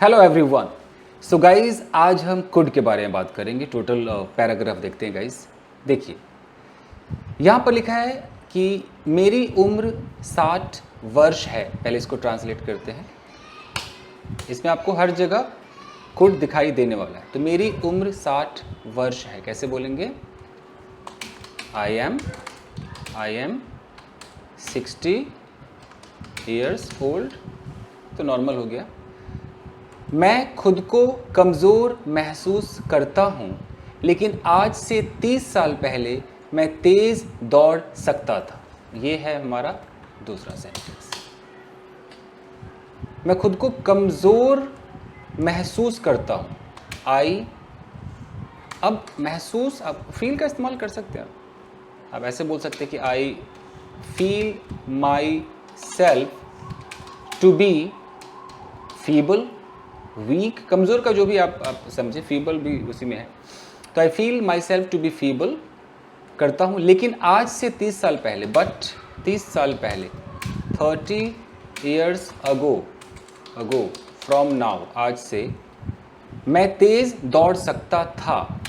Hello everyone. So guys आज हम could के बारे में बात करेंगे। टोटल पैराग्राफ देखते हैं गाइज। देखिए यहाँ पर लिखा है कि मेरी उम्र 60 वर्ष है। पहले इसको ट्रांसलेट करते हैं। इसमें आपको हर जगह कुड दिखाई देने वाला है। तो मेरी उम्र 60 वर्ष है, कैसे बोलेंगे? I am 60 years old. तो नॉर्मल हो गया। मैं खुद को कमज़ोर महसूस करता हूँ, लेकिन आज से 30 साल पहले मैं तेज़ दौड़ सकता था। ये है हमारा दूसरा सेंटेंस। मैं खुद को कमज़ोर महसूस करता हूँ। अब महसूस, आप फील का इस्तेमाल कर सकते हैं। आप ऐसे बोल सकते हैं कि I feel myself to be feeble, weak, कमज़ोर का जो भी आप समझे, फीबल भी उसी में है। तो I feel myself to be feeble करता हूँ, लेकिन आज से 30 साल पहले, बट 30 साल पहले 30 ईयर्स अगो फ्रॉम नाउ, आज से मैं तेज़ दौड़ सकता था।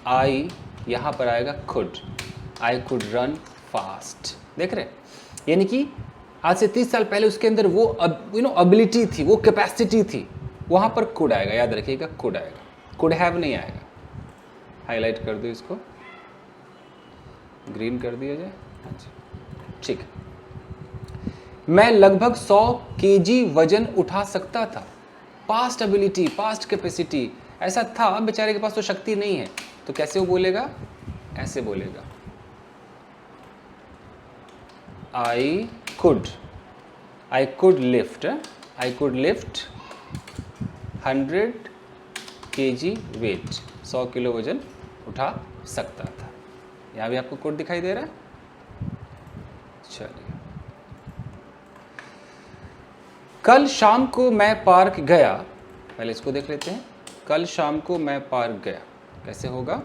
आई यहाँ पर आएगा could, I could run fast. देख रहे, यानी कि आज से 30 साल पहले उसके अंदर वो एबिलिटी थी, वो कैपेसिटी थी। वहाँ पर कुड आएगा, याद रखिएगा, कुड आएगा, कुड हैव नहीं आएगा। हाईलाइट कर दो इसको, ग्रीन कर दिया जाए। हाँ जी, ठीक है। मैं लगभग 100 केजी वजन उठा सकता था। पास्ट एबिलिटी, पास्ट कैपेसिटी ऐसा था। अब बेचारे के पास तो शक्ति नहीं है, तो कैसे वो बोलेगा? ऐसे बोलेगा, I could lift 100 kg weight, 100 kilo वजन उठा सकता था। यहाँ भी आपको कोड दिखाई दे रहा है। चलिए, कल शाम को मैं पार्क गया। पहले इसको देख लेते हैं। कल शाम को मैं पार्क गया, कैसे होगा?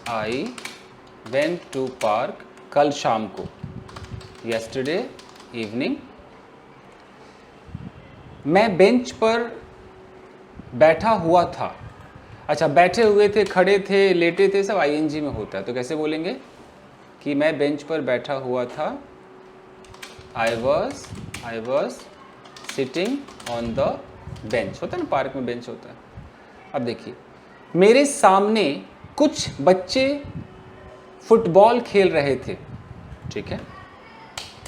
आई वेंट टू पार्क कल शाम को, yesterday इवनिंग। मैं बेंच पर बैठा हुआ था। अच्छा, बैठे हुए थे, खड़े थे, लेटे थे, सब आईएनजी में होता है। तो कैसे बोलेंगे कि मैं बेंच पर बैठा हुआ था? I was sitting on the bench. होता है ना, पार्क में बेंच होता है। अब देखिए, मेरे सामने कुछ बच्चे फुटबॉल खेल रहे थे। ठीक है,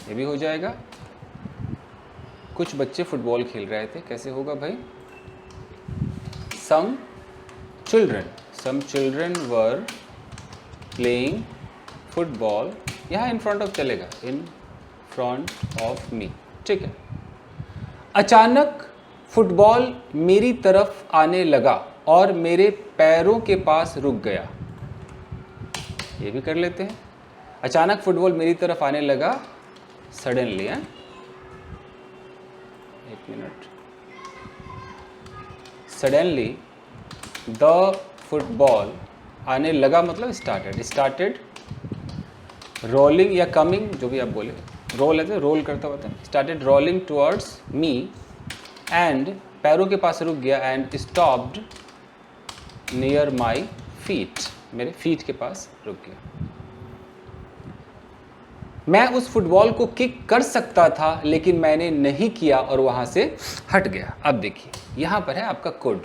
ये भी हो जाएगा। कुछ बच्चे फुटबॉल खेल रहे थे, कैसे होगा भाई? Some children were playing football. यहाँ इन फ्रंट ऑफ चलेगा, इन फ्रंट ऑफ मी। ठीक है। अचानक फुटबॉल मेरी तरफ आने लगा और मेरे पैरों के पास रुक गया। ये भी कर लेते हैं। अचानक फुटबॉल मेरी तरफ आने लगा, सडनली। है, एक मिनट। सडनली द फुटबॉल आने लगा मतलब स्टार्टेड रोलिंग या कमिंग, जो भी आप बोले। रोल है तो रोल करता होता है। Started rolling towards me and, पैरों के पास रुक गया, and stopped near my feet, मेरे फीट के पास रुक गया। मैं उस फुटबॉल को किक कर सकता था, लेकिन मैंने नहीं किया और वहां से हट गया। अब देखिए, यहां पर है आपका कुड।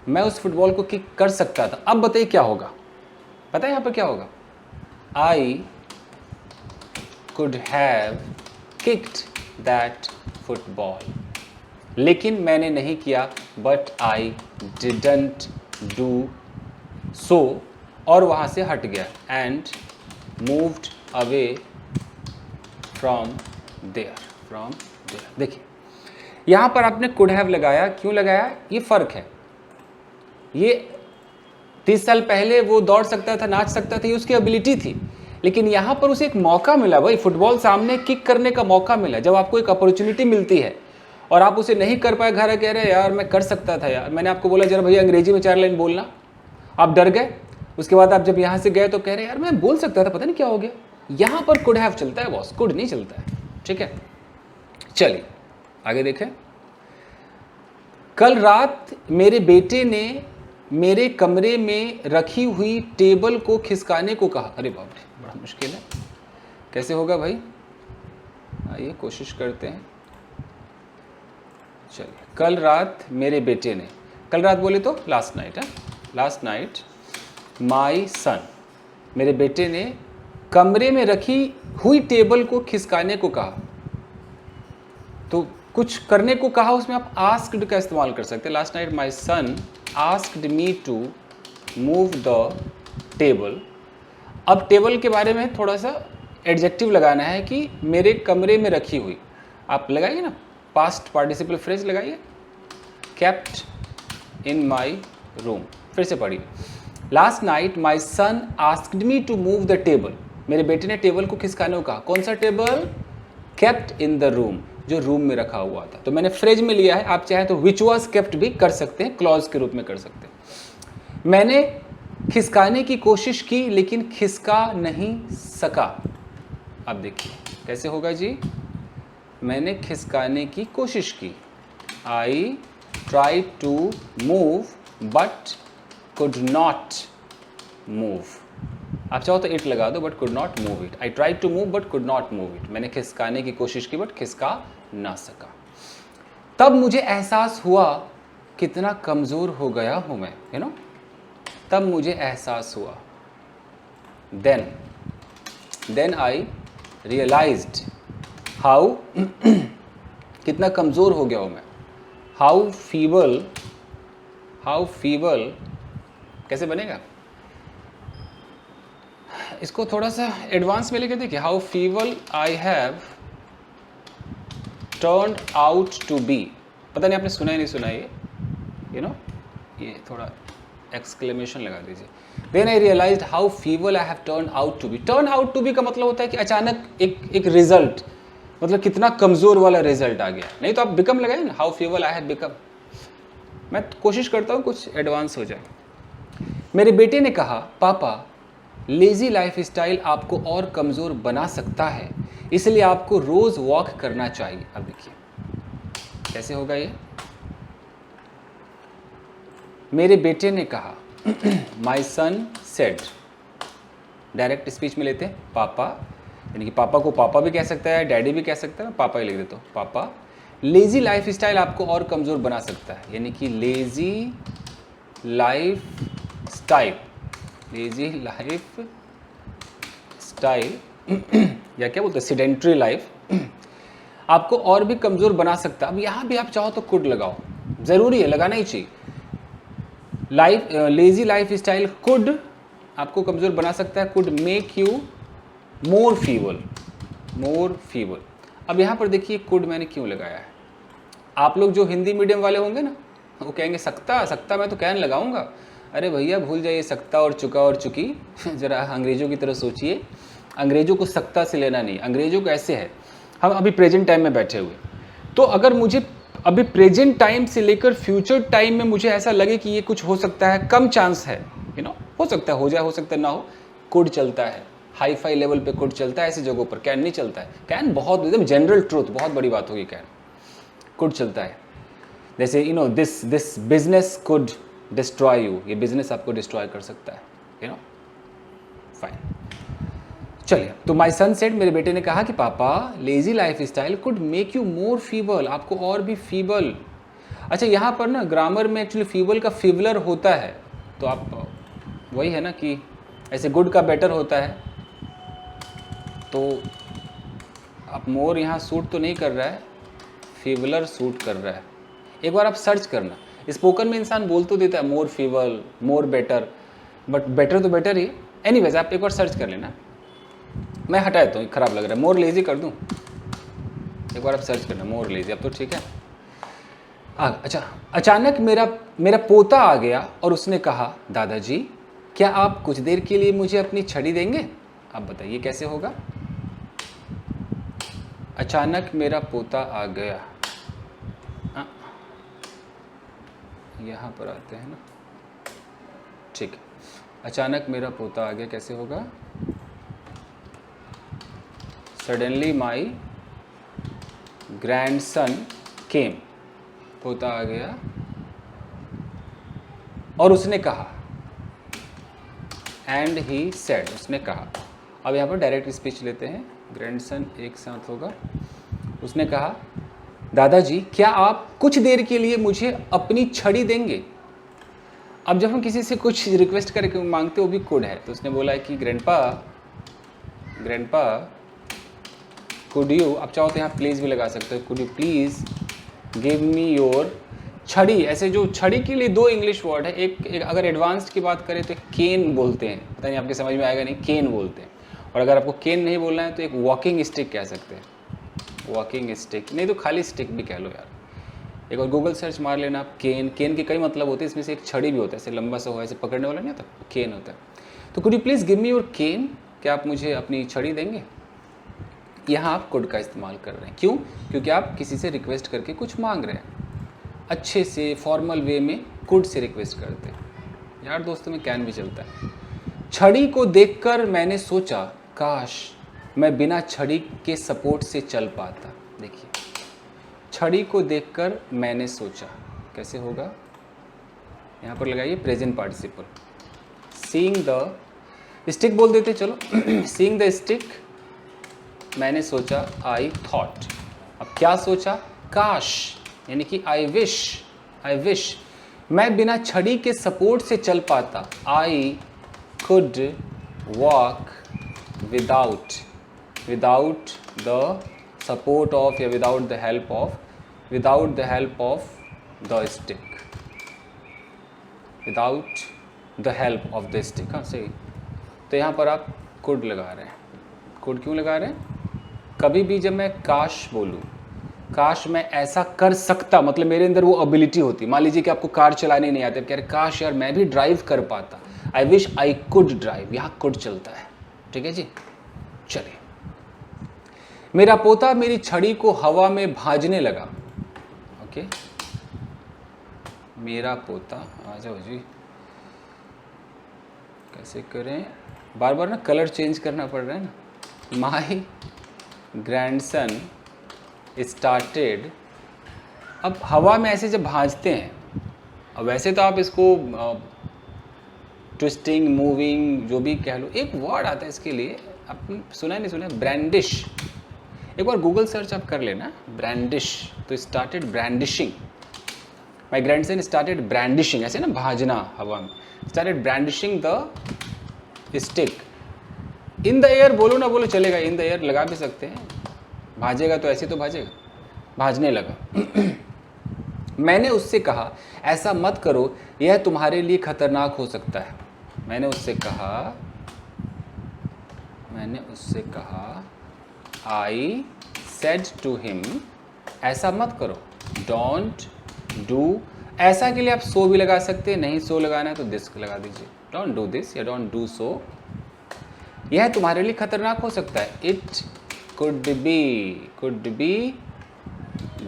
मैं उस फुटबॉल को किक कर सकता था। अब बताइए क्या होगा? पता है यहां पर क्या होगा? I could have kicked that football, लेकिन मैंने नहीं किया। But I didn't do so, और वहां से हट गया। And moved away from there. देखिए, यहां पर आपने कुड हैव लगाया। क्यों लगाया? ये फर्क है। ये 30 साल पहले वो दौड़ सकता था, नाच सकता था, ये उसकी एबिलिटी थी। लेकिन यहां पर उसे एक मौका मिला, भाई फुटबॉल सामने किक करने का मौका मिला। जब आपको एक अपॉर्चुनिटी मिलती है और आप उसे नहीं कर पाए, घर कह रहे यार मैं कर सकता था यार। मैंने आपको बोला जरा भैया अंग्रेजी में 4 लाइन बोलना, आप डर गए। उसके बाद आप जब यहाँ से गए तो कह रहे यार मैं बोल सकता था, पता नहीं क्या हो गया। यहाँ पर कुड हैव चलता है बॉस, कुड नहीं चलता है। ठीक है, चलिए आगे देखें। कल रात मेरे बेटे ने मेरे कमरे में रखी हुई टेबल को खिसकाने को कहा। अरे बाप रे, बड़ा मुश्किल है, कैसे होगा भाई? आइए कोशिश करते हैं। चलिए, कल रात मेरे बेटे ने, कल रात बोले तो लास्ट नाइट है, लास्ट नाइट माई सन, मेरे बेटे ने कमरे में रखी हुई टेबल को खिसकाने को कहा। तो कुछ करने को कहा, उसमें आप आस्क्ड का इस्तेमाल कर सकते हैं। Last night my son asked me to move the table. अब टेबल के बारे में थोड़ा सा एडजेक्टिव लगाना है कि मेरे कमरे में रखी हुई। आप लगाइए ना, पास्ट पार्टिसिपल फ्रेज लगाइए, केप्ट इन माई रूम। फिर से पढ़िए। Last night my son asked me to move the table. मेरे बेटे ने टेबल को खिसकाने को कहा। कौन सा table? Kept in the room, जो रूम में रखा हुआ था। तो मैंने फ्रेज में लिया है, आप चाहे तो विच वॉज केप्ट भी कर सकते हैं, क्लॉज के रूप में कर सकते हैं। मैंने खिसकाने की कोशिश की लेकिन खिसका नहीं सका। अब देखिए कैसे होगा जी। मैंने खिसकाने की कोशिश की, I try to move but could not move. आप चाहो तो इट लगा दो, but could not move it. I try to move but could not move it. मैंने खिसकाने की कोशिश की बट खिसका ना सका। तब मुझे एहसास हुआ कितना कमज़ोर हो गया हूँ मैं, यू नो। तब मुझे एहसास हुआ, देन आई रियलाइज्ड हाउ कितना कमज़ोर हो गया हूँ मैं। हाउ फीबल कैसे बनेगा? इसको थोड़ा सा एडवांस में लेके देखिए। How feeble I have turned out to be. पता नहीं आपने सुना ही नहीं सुना ये, यू नो, ये थोड़ा एक्सक्लेमेशन लगा दीजिए। Then I realised how feeble I have turn out to be. Turn out to be का मतलब होता है कि अचानक एक रिजल्ट, मतलब कितना कमज़ोर वाला रिजल्ट आ गया। नहीं तो आप बिकम लगाए ना, how feeble I have become. मैं कोशिश करता हूँ कुछ एडवांस हो जाए। मेरे बेटे ने कहा, पापा लेज़ी लाइफ स्टाइल आपको और कमज़ोर बना सकता है, इसलिए आपको रोज़ वॉक करना चाहिए। अब देखिए कैसे होगा ये। मेरे बेटे ने कहा, माई सन सेड। डायरेक्ट स्पीच में लेते हैं पापा, यानी कि पापा को पापा भी कह सकता है, डैडी भी कह सकता है, पापा ही लिख देता हूँ। पापा लेज़ी लाइफ स्टाइल आपको और कमज़ोर बना सकता है, यानी कि लेज़ी लाइफ स्टाइल या क्या बोलते हैं, सेडेंट्री लाइफ आपको और भी कमज़ोर बना सकता है। अब यहाँ भी आप चाहो तो कुड लगाओ, ज़रूरी है, लगाना ही चाहिए। लेज़ी लाइफ स्टाइल कुड आपको कमज़ोर बना सकता है, could make you more feeble. अब यहाँ पर देखिए कुड मैंने क्यों लगाया है। आप लोग जो हिंदी मीडियम वाले होंगे ना, वो कहेंगे सकता मैं तो कैन लगाऊंगा। अरे भैया भूल जाइए सकता और चुका और चुकी। ज़रा अंग्रेज़ों की तरह सोचिए। अंग्रेज़ों को सकता से लेना नहीं, अंग्रेज़ों को ऐसे है, हम अभी प्रेजेंट टाइम में बैठे हुए, तो अगर मुझे अभी प्रेजेंट टाइम से लेकर फ्यूचर टाइम में मुझे ऐसा लगे कि ये कुछ हो सकता है, कम चांस है, यू नो, हो सकता है हो जाए, हो सकता है ना हो, कुड चलता है। हाई फाई लेवल पे कुड चलता है, ऐसी जगहों पर कैन नहीं चलता है। कैन बहुत एकदम जनरल ट्रूथ, बहुत बड़ी बात होगी, कैन कुड चलता है। जैसे you know this business could destroy you, ये बिजनेस आपको डिस्ट्रॉय कर सकता है, यू नो। फाइन, चलिए। तो माई सन सेड, मेरे बेटे ने कहा कि पापा lazy life style could make you more feeble, आपको और भी फीबल। अच्छा, यहाँ पर ना ग्रामर में एक्चुअली फीबल का फीबलर होता है, तो आप वही है ना कि ऐसे गुड का बेटर होता है, तो आप मोर यहाँ सूट तो नहीं कर रहा है, फीबलर सूट कर रहा है। एक बार आप सर्च करना, स्पोकन में इंसान बोल तो देता है more feeble, more better, but better तो बेटर ही। एनीवेज आप एक बार सर्च कर लेना, मैं हटा देता हूँ, खराब लग रहा है, मोर लेजी कर दूँ। एक बार आप सर्च करना मोर लेजी, अब तो ठीक है। अच्छा, अचानक मेरा पोता आ गया और उसने कहा, दादाजी क्या आप कुछ देर के लिए मुझे अपनी छड़ी देंगे? आप बताइए कैसे होगा। अचानक मेरा पोता आ गया, यहाँ पर आते हैं ना, ठीक है। अचानक मेरा पोता आ गया, कैसे होगा? सडनली माई ग्रैंडसन केम, पोता आ गया और उसने कहा, एंड ही सेड, उसने कहा। अब यहाँ पर डायरेक्ट स्पीच लेते हैं, ग्रैंडसन एक साथ होगा। उसने कहा, दादाजी क्या आप कुछ देर के लिए मुझे अपनी छड़ी देंगे। अब जब हम किसी से कुछ रिक्वेस्ट करके मांगते वो भी कुड है, तो उसने बोला है कि ग्रैंडपा कुड यू, आप चाहो तो यहाँ प्लीज़ भी लगा सकते हो, could you please give me your छड़ी। ऐसे जो छड़ी के लिए दो इंग्लिश वर्ड है, एक अगर एडवांस्ड की बात करें तो केन बोलते हैं, पता नहीं आपके समझ में आएगा नहीं, केन बोलते हैं। और अगर आपको केन नहीं बोलना है तो एक वॉकिंग स्टिक कह सकते हैं, वॉकिंग स्टिक, नहीं तो खाली स्टिक भी कह लो यार। एक और गूगल सर्च मार लेना आप, केन के कई मतलब होते हैं, इसमें से एक छड़ी भी होता है, ऐसे लंबा सा हुआ, ऐसे पकड़ने वाला नहीं होता, केन होता है। तो could you please give me your cane, क्या आप मुझे अपनी छड़ी देंगे। यहाँ आप कुड का इस्तेमाल कर रहे हैं, क्यों? क्योंकि आप किसी से रिक्वेस्ट करके कुछ मांग रहे हैं, अच्छे से फॉर्मल वे में कुड से रिक्वेस्ट करते हैं। यार दोस्तों में कैन भी चलता है। छड़ी को देखकर मैंने सोचा, काश मैं बिना छड़ी के सपोर्ट से चल पाता। देखिए, छड़ी को देखकर मैंने सोचा, कैसे होगा, यहाँ पर लगाइए present participle, seeing the stick बोल देते चलो सीइंग द स्टिक, मैंने सोचा, आई थॉट। अब क्या सोचा, काश, यानी कि आई विश मैं बिना छड़ी के सपोर्ट से चल पाता। I could walk without the support of, या without the help of the stick, without the help of the stick. हाँ सही। तो यहाँ पर आप कुड लगा रहे हैं। कुड क्यों लगा रहे हैं? कभी भी जब मैं काश बोलूँ, काश मैं ऐसा कर सकता, मतलब मेरे अंदर वो एबिलिटी होती। मान लीजिए कि आपको कार चलाने नहीं आती, कह रहे काश यार मैं भी ड्राइव कर पाता, I wish I could drive, यहाँ कुड चलता है। ठीक है जी, चलिए। मेरा पोता मेरी छड़ी को हवा में भाजने लगा। ओके, मेरा पोता, आ जाओ जी, कैसे करें, बार बार ना कलर चेंज करना पड़ रहा है ना। माई ग्रैंडसन स्टार्टेड, अब हवा में ऐसे जब भाजते हैं, अब वैसे तो आप इसको ट्विस्टिंग, मूविंग, जो भी कह लो, एक वर्ड आता है इसके लिए, आपने सुना नहीं सुना, ब्रांडिश। एक बार गूगल सर्च आप कर लेना, ब्रांडिश, तो started brandishing, my grandson started brandishing, ऐसे ना भाजना हवा में, started brandishing the stick in the air. बोलो ना बोलो चलेगा, इन द एयर लगा भी सकते हैं, भाजेगा तो ऐसे तो भाजेगा, भाजने लगा। मैंने उससे कहा, ऐसा मत करो, यह तुम्हारे लिए खतरनाक हो सकता है। मैंने उससे कहा, आई सेड टू हिम, ऐसा मत करो, डोंट डू, ऐसा के लिए आप सो भी लगा सकते हैं, नहीं सो लगाना है तो दिस लगा दीजिए, डोंट डू दिस या डोंट डू सो, यह तुम्हारे लिए खतरनाक हो सकता है। It could be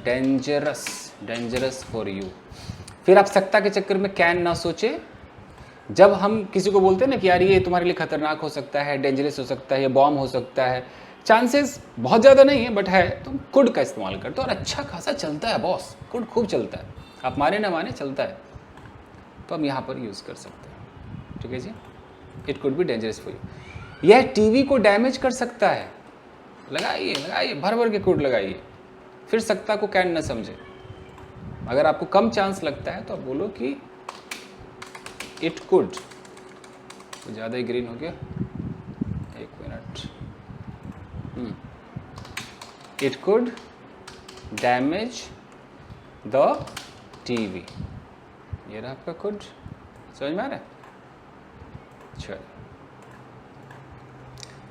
dangerous for you. फिर आप सकता के चक्कर में कैन ना सोचे। जब हम किसी को बोलते हैं ना कि यार ये तुम्हारे लिए खतरनाक हो सकता है, डेंजरस हो सकता है, या बॉम्ब हो सकता है, चांसेस बहुत ज़्यादा नहीं है बट है, तो कुड का इस्तेमाल करते हो और अच्छा खासा चलता है बॉस, कुड खूब चलता है, आप माने ना माने चलता है, तो हम यहाँ पर यूज़ कर सकते हैं। ठीक है जी, it could be dangerous for you. यह टीवी को डैमेज कर सकता है। लगाइए भर भर के कुड लगाइए, फिर सकता को कैन न समझे। अगर आपको कम चांस लगता है तो आप बोलो कि इट कुड, तो ज़्यादा ही ग्रीन हो गया, एक minute, it could damage the TV. ये रहा आपका कुड, समझ में आ रहा है? चलिए,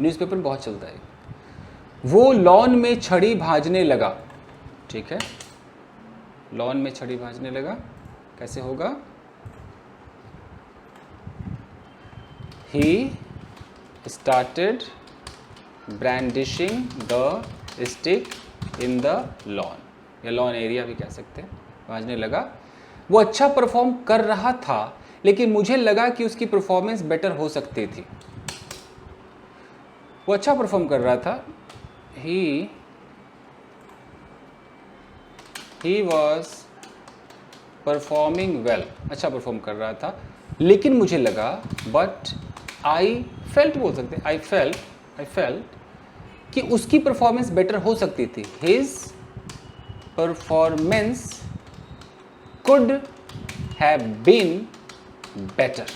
न्यूज़पेपर बहुत चलता है। वो लॉन में छड़ी भाजने लगा। ठीक है, लॉन में छड़ी भाजने लगा, कैसे होगा? He started brandishing the stick in the lawn, या लॉन एरिया भी कह सकते हैं, भाजने लगा। वो अच्छा परफॉर्म कर रहा था, लेकिन मुझे लगा कि उसकी परफॉर्मेंस बेटर हो सकती थी। वो अच्छा परफॉर्म कर रहा था, he he was performing well, अच्छा परफॉर्म कर रहा था, लेकिन मुझे लगा, बट आई फेल्ट बोल सकते, आई फेल्ट कि उसकी परफॉर्मेंस बेटर हो सकती थी. His performance could have been better.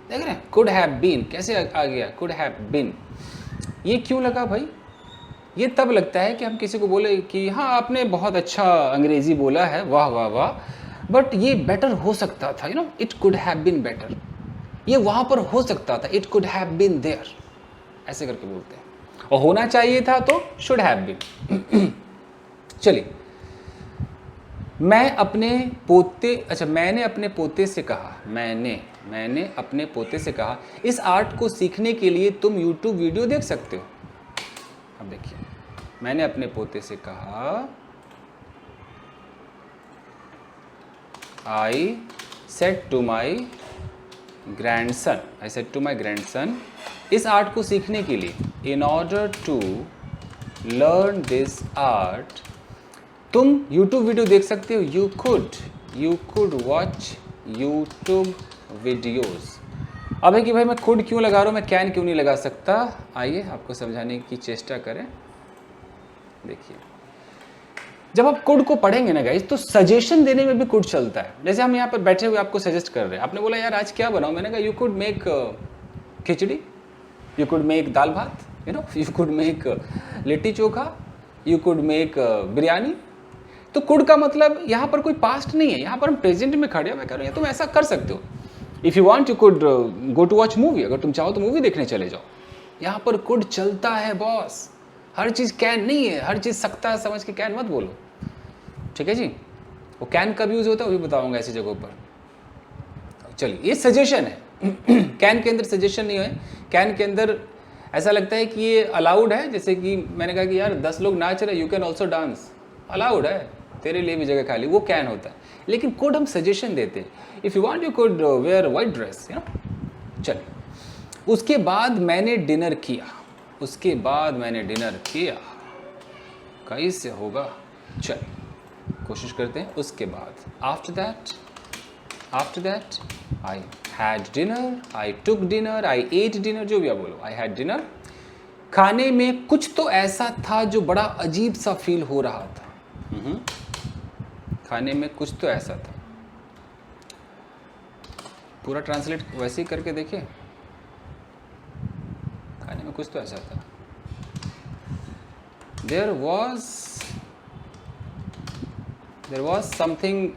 देख रहे हैं, कुड हैव बीन कैसे आ गया, कुड हैव बीन. ये क्यों लगा भाई? ये तब लगता है कि हम किसी को बोले कि हाँ आपने बहुत अच्छा अंग्रेजी बोला है, वाह वाह वाह, बट ये बेटर हो सकता था, you know, it could have been better. ये वहाँ पर हो सकता था, it could have been there, ऐसे करके बोलते हैं. और होना चाहिए था तो शुड हैव बीन. चलिए, मैंने अपने पोते से कहा, मैंने अपने पोते से कहा, इस आर्ट को सीखने के लिए तुम YouTube वीडियो देख सकते हो. अब देखिए, मैंने अपने पोते से कहा, I said to my grandson, इस आर्ट को सीखने के लिए, in order to learn this art, तुम YouTube वीडियो देख सकते हो. You could watch YouTube videos. अब है कि भाई मैं could क्यों लगा रहा हूँ, मैं can क्यों नहीं लगा सकता? आइए आपको समझाने की चेष्टा करें. देखिए, जब आप कुड को पढ़ेंगे ना गाइस, तो सजेशन देने में भी कुड चलता है. जैसे हम यहाँ पर बैठे हुए आपको सजेस्ट कर रहे हैं, आपने बोला यार आज क्या बनाओ, मैंने कहा you could make khichdi, you could make dal bhat, you know, you could make litti chokha, you could make biryani. तो कुड का मतलब यहाँ पर कोई पास्ट नहीं है, यहाँ पर हम प्रेजेंट में खड़े हैं. मैं कह रहा हूँ तुम ऐसा कर सकते हो. If you want you could go to watch movie, अगर तुम चाहो तो मूवी देखने चले जाओ. यहाँ पर कुड चलता है बॉस. हर चीज़ कैन नहीं है, हर चीज़ सकता समझ के कैन मत बोलो, ठीक है जी. वो कैन कब यूज़ होता है वो भी बताऊंगा ऐसी जगहों पर. चलिए, ये सजेशन है. कैन के अंदर सजेशन नहीं है. कैन के अंदर ऐसा लगता है कि ये अलाउड है. जैसे कि मैंने कहा कि यार 10 लोग नाच रहे, you can also dance, allowed है, तेरे लिए भी जगह खाली, वो कैन होता है. लेकिन कुड हम सजेशन देते हैं. If you want you could wear white dress, you know. चलिए, उसके बाद मैंने डिनर किया. कैसे होगा? चलिए कोशिश करते हैं. उसके बाद, after that I had dinner, I took dinner, I at dinner, जो भी आप बोलो, आई हैड डिनर. खाने में कुछ तो ऐसा था जो बड़ा अजीब सा फील हो रहा था. खाने में कुछ तो ऐसा था. पूरा ट्रांसलेट वैसे ही करके देखिए. खाने में कुछ तो ऐसा था. There was something,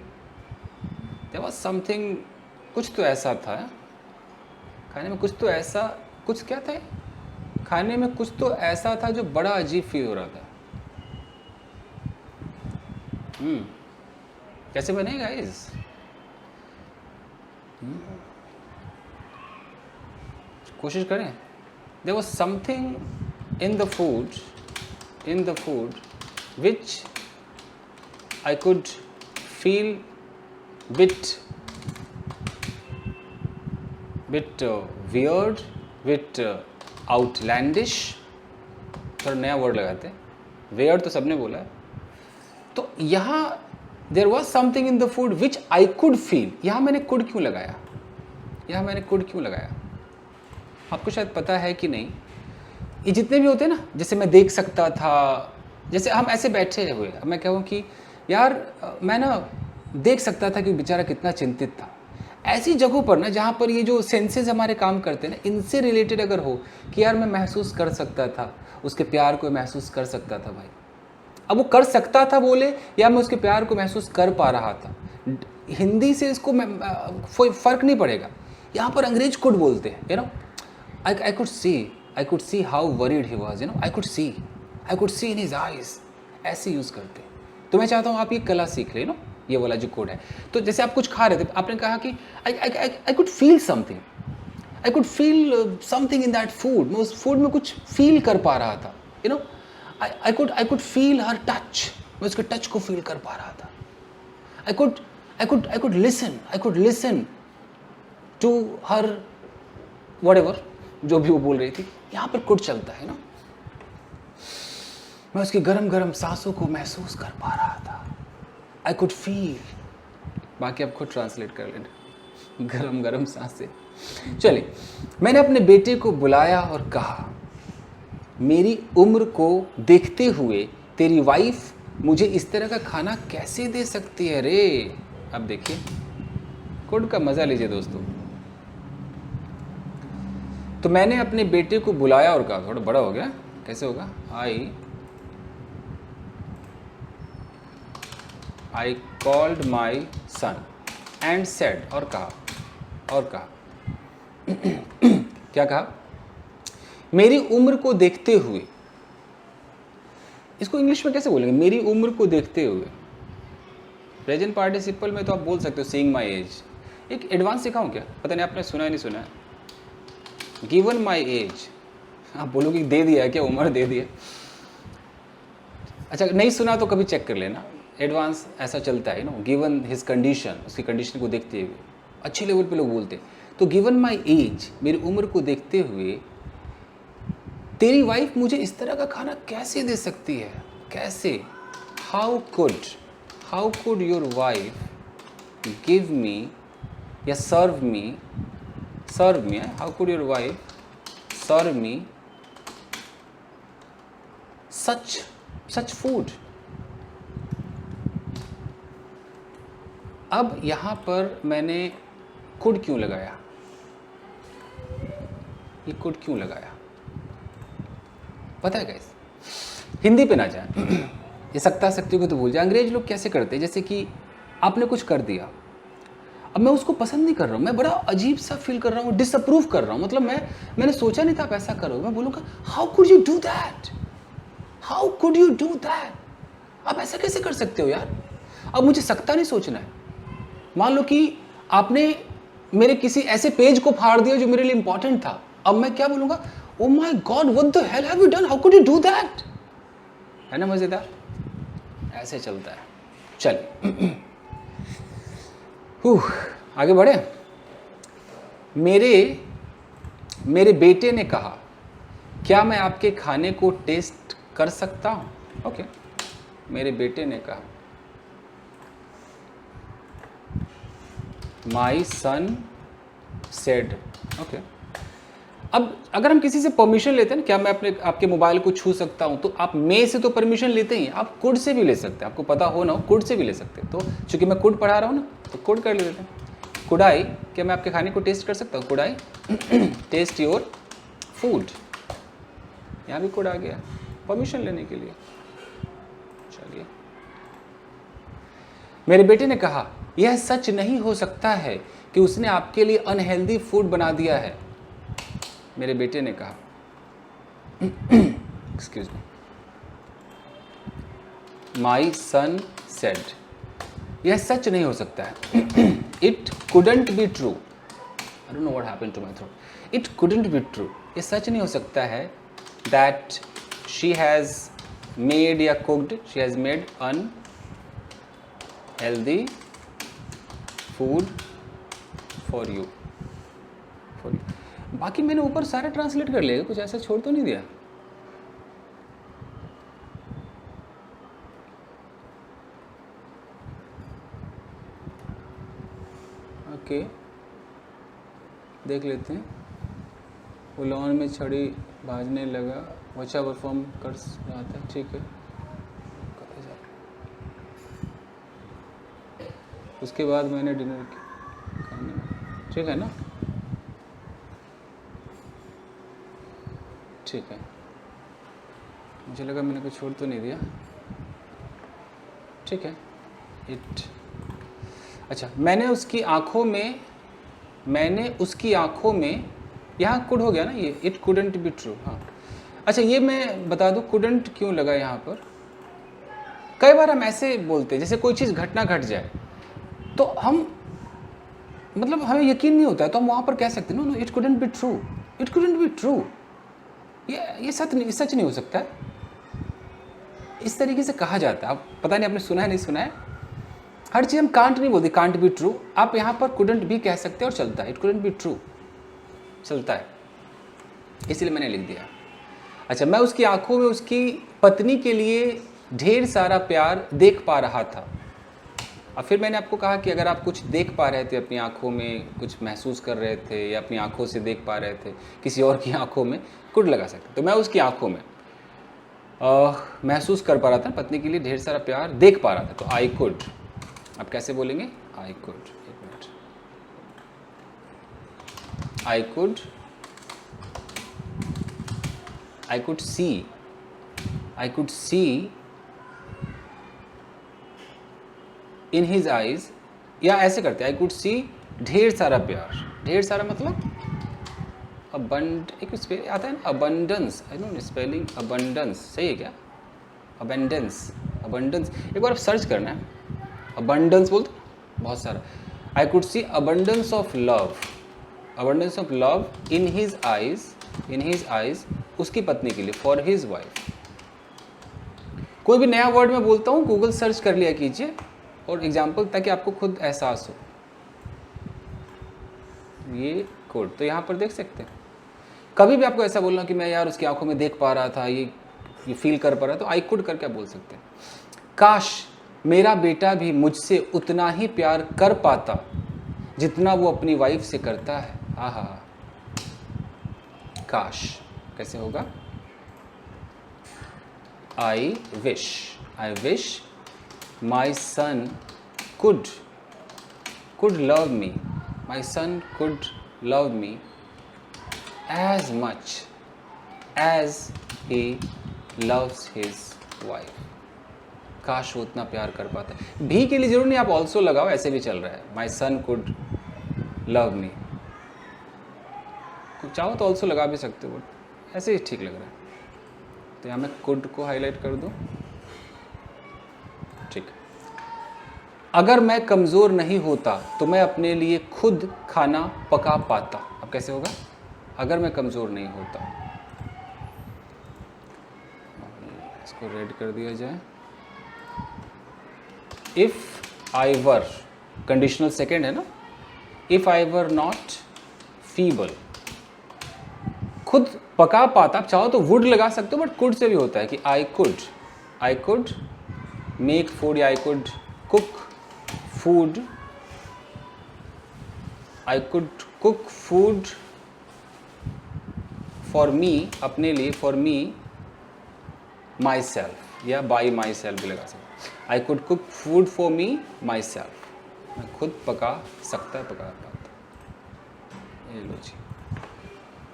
कुछ तो ऐसा था. खाने में कुछ तो ऐसा, कुछ क्या था? खाने में कुछ तो ऐसा था जो बड़ा अजीब फील हो रहा था. कैसे बने गाइस? कोशिश करें. There was something in the food which I could feel bit weird, bit outlandish. थोड़ा नया वर्ड लगाते हैं. weird तो सबने बोला है. तो यहाँ there was something in the food which I could feel. यहाँ मैंने could क्यों लगाया? आपको शायद पता है कि नहीं, ये जितने भी होते हैं ना, जैसे मैं देख सकता था, जैसे हम ऐसे बैठे हुए, मैं कहूँ कि यार मैं ना देख सकता था कि बेचारा कितना चिंतित था. ऐसी जगहों पर ना जहाँ पर ये जो सेंसेस हमारे काम करते हैं ना, इनसे रिलेटेड अगर हो कि यार मैं महसूस कर सकता था, उसके प्यार को महसूस कर सकता था. भाई अब वो कर सकता था बोले या मैं उसके प्यार को महसूस कर पा रहा था, हिंदी से इसको कोई फ़र्क नहीं पड़ेगा. यहाँ पर अंग्रेज कुड बोलते हैं, you know. I could see how worried he was, you know. I could see in his eyes. ऐसे यूज़ करते. तो मैं चाहता हूँ आप ये कला सीख लें, नो, ये वाला जो कोड है. तो जैसे आप कुछ खा रहे थे, आपने कहा कि I could feel something. I could feel something in that food. मैं उस फूड में कुछ फील कर पा रहा था, you know. I could feel her touch. मैं उसके टच को फील कर पा रहा था. I could listen to her whatever, जो भी वो बोल रही थी. यहाँ पर कुड चलता है ना. मैं उसकी गरम गरम सांसों को महसूस कर पा रहा था. आई कुड फील, बाकी आप खुद ट्रांसलेट कर लेना, गरम गरम सांसें। चलिए, मैंने अपने बेटे को बुलाया और कहा, मेरी उम्र को देखते हुए तेरी वाइफ मुझे इस तरह का खाना कैसे दे सकती है रे। अब देखिए, कुड का मजा लीजिए दोस्तों। तो मैंने अपने बेटे को बुलाया और कहा, थोड़ा बड़ा हो गया, कैसे होगा, I called my son and said, और कहा क्या कहा, मेरी उम्र को देखते हुए। इसको इंग्लिश में कैसे बोलेंगे, मेरी उम्र को देखते हुए। प्रेजेंट पार्टिसिपल में तो आप बोल सकते हो सीइंग माई एज। एक एडवांस सिखाऊं क्या, पता नहीं आपने सुना है नहीं सुना है। गिवन माई एज, आप बोलोगे दे दिया है क्या, उम्र दे दिया। अच्छा, नहीं सुना तो कभी चेक कर लेना, एडवांस ऐसा चलता है नो, गिवन हिज कंडीशन, उसकी कंडीशन को देखते हुए। अच्छे लेवल पे लोग बोलते हैं। तो गिवन माई एज, मेरी उम्र को देखते हुए तेरी वाइफ मुझे इस तरह का खाना कैसे दे सकती है, कैसे। How could your wife give me या serve me, how could your wife serve me such food. अब यहां पर मैंने कुड क्यों लगाया, ये कुड क्यों लगाया पता है गाइस, हिंदी पे ना जाए, ये सकता शक्ति को तो भूल जाए। अंग्रेज लोग कैसे करते हैं, जैसे कि आपने कुछ कर दिया, अब मैं उसको पसंद नहीं कर रहा हूँ, मैं बड़ा अजीब सा फील कर रहा हूँ, डिसअप्रूव कर रहा हूँ, मतलब मैंने सोचा नहीं था आप ऐसा करोगे। मैं बोलूँगा how could you do that, how could you do that, आप ऐसा कैसे कर सकते हो यार। अब मुझे सकता नहीं सोचना है। मान लो कि आपने मेरे किसी ऐसे पेज को फाड़ दिया जो मेरे लिए इंपॉर्टेंट था, अब मैं क्या बोलूँगा, oh my God what the hell have you done, how could you do that. है ना मजेदार, ऐसे चलता है। चलिए आगे बढ़े। मेरे बेटे ने कहा, क्या मैं आपके खाने को टेस्ट कर सकता हूं। ओके, मेरे बेटे ने कहा, माई सन सेड। ओके, अब अगर हम किसी से परमिशन लेते हैं ना, क्या मैं आपके मोबाइल को छू सकता हूं, तो आप मे से तो परमिशन लेते ही, आप कुड से भी ले सकते हैं, आपको पता हो ना हो, कुड से भी ले सकते हैं। तो चूंकि मैं कुड पढ़ा रहा हूं ना, तो कुड कर लेते हैं। कुड आई, क्या मैं आपके खाने को टेस्ट कर सकता हूँ, could I taste your food. यहाँ भी कुड आ गया परमिशन लेने के लिए। चलिए, मेरे बेटे ने कहा, यह सच नहीं हो सकता है कि उसने आपके लिए अनहेल्दी फूड बना दिया है। मेरे बेटे ने कहा, एक्सक्यूज मी, माई सन सेड, यह सच नहीं हो सकता है। It couldn't be true, I don't know what happened to my throat. It couldn't be true, यह सच नहीं हो सकता है दैट शी हैज मेड या cooked, she has made unhealthy food for you. बाकी मैंने ऊपर सारा ट्रांसलेट कर लिया, कुछ ऐसा छोड़ तो नहीं दिया। ओके, देख लेते हैं। वो लॉन में छड़ी भाजने लगा, बच्चा परफॉर्म कर रहा था, ठीक है। उसके बाद मैंने डिनर किया, ठीक है ना, ठीक है। मुझे लगा मैंने कुछ छोड़ तो नहीं दिया, ठीक है। इट, अच्छा, मैंने उसकी आंखों में, यहाँ कुड हो गया ना ये, इट कुडंट बी ट्रू। हाँ, अच्छा, ये मैं बता दूँ कुडंट क्यों लगा यहाँ पर। कई बार हम ऐसे बोलते हैं, जैसे कोई चीज़ घटना घट जाए तो हम, मतलब हमें यकीन नहीं होता है, तो हम वहाँ पर कह सकते हैं no no it couldn't be true, it couldn't be true, ये सच नहीं हो सकता है। इस तरीके से कहा जाता है। आप पता नहीं आपने सुना है नहीं सुना है। हर चीज़ हम कांट नहीं बोलते, कांट बी ट्रू, आप यहाँ पर कुडंट भी कह सकते हैं और चलता है, इट कुडंट बी ट्रू चलता है, इसलिए मैंने लिख दिया। अच्छा, मैं उसकी आंखों में उसकी पत्नी के लिए ढेर सारा प्यार देख पा रहा था। अब फिर मैंने आपको कहा कि अगर आप कुछ देख पा रहे थे अपनी आँखों में, कुछ महसूस कर रहे थे या अपनी आँखों से देख पा रहे थे किसी और की आँखों में, कुड लगा सकते। तो मैं उसकी आँखों में महसूस कर पा रहा था पत्नी के लिए ढेर सारा प्यार, देख पा रहा था, तो आई कुड। अब कैसे बोलेंगे? आई कुड, एक minute, I could see in his eyes, या ऐसे करते, आई कुड सी ढेर सारा प्यार। ढेर सारा मतलब एक आता है ना, abundance, I know spelling, abundance सही है क्या? अबंडेंस, एक बार आप सर्च करना है, अबंडेंस बोलते बहुत सारा। I could see abundance of love in his eyes, उसकी पत्नी के लिए, फॉर हिज वाइफ। कोई भी नया वर्ड मैं बोलता हूँ, गूगल सर्च कर लिया कीजिए और एग्जाम्पल, ताकि आपको खुद एहसास हो। ये कोड तो यहाँ पर देख सकते हैं। कभी भी आपको ऐसा बोलना कि मैं यार उसकी आंखों में देख पा रहा था, ये फील कर पा रहा, तो आई कुड करके आप बोल सकते हैं। काश मेरा बेटा भी मुझसे उतना ही प्यार कर पाता जितना वो अपनी वाइफ से करता है। आहा, काश कैसे होगा? I wish my son could love me, my son could love me as much as he loves his wife। काश वो उतना प्यार कर पाता है। भी के लिए जरूर नहीं, आप ऑल्सो लगाओ, ऐसे भी चल रहा है। my son could love me, चाहो तो ऑल्सो लगा भी सकते हो, ऐसे ही ठीक लग रहा है। तो यहाँ मैं could को हाईलाइट कर दूँ, ठीक। अगर मैं कमज़ोर नहीं होता तो मैं अपने लिए खुद खाना पका पाता। अब कैसे होगा? अगर मैं कमज़ोर नहीं होता, इसको रेड कर दिया जाए। If I were, conditional second है ना, if I were not feeble, खुद पका पाता। आप चाहो तो वुड लगा सकते हो, बट कुड से भी होता है कि आई कुड मेक फूड, या I could cook food, I could cook food for me, अपने लिए, फॉर मी माई सेल्फ, या बाई माई सेल्फ भी लगा सकते। I could cook food for me my self, मैं खुद पका सकता है, पका पाता। ये लो जी,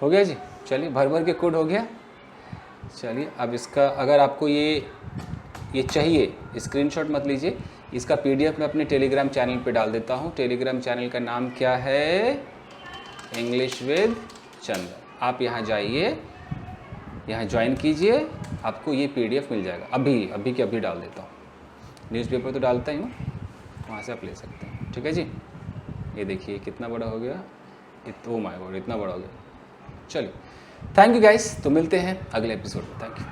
हो गया जी। चलिए, भर भर के कुड हो गया। चलिए, अब इसका अगर आपको ये चाहिए, स्क्रीनशॉट मत लीजिए, इसका पीडीएफ मैं अपने टेलीग्राम चैनल पे डाल देता हूँ। टेलीग्राम चैनल का नाम क्या है? इंग्लिश विद चंदन। आप यहाँ जाइए, यहाँ ज्वाइन कीजिए, आपको ये पीडीएफ मिल जाएगा। अभी के अभी डाल देता हूँ। न्यूज़पेपर तो डालता ही हूँ, वहाँ से आप ले सकते हैं। ठीक है जी। ये देखिए कितना बड़ा हो गया, ओ माय गॉड, इतना बड़ा हो गया। चलिए, थैंक यू गाइस। तो मिलते हैं अगले एपिसोड में। Thank you.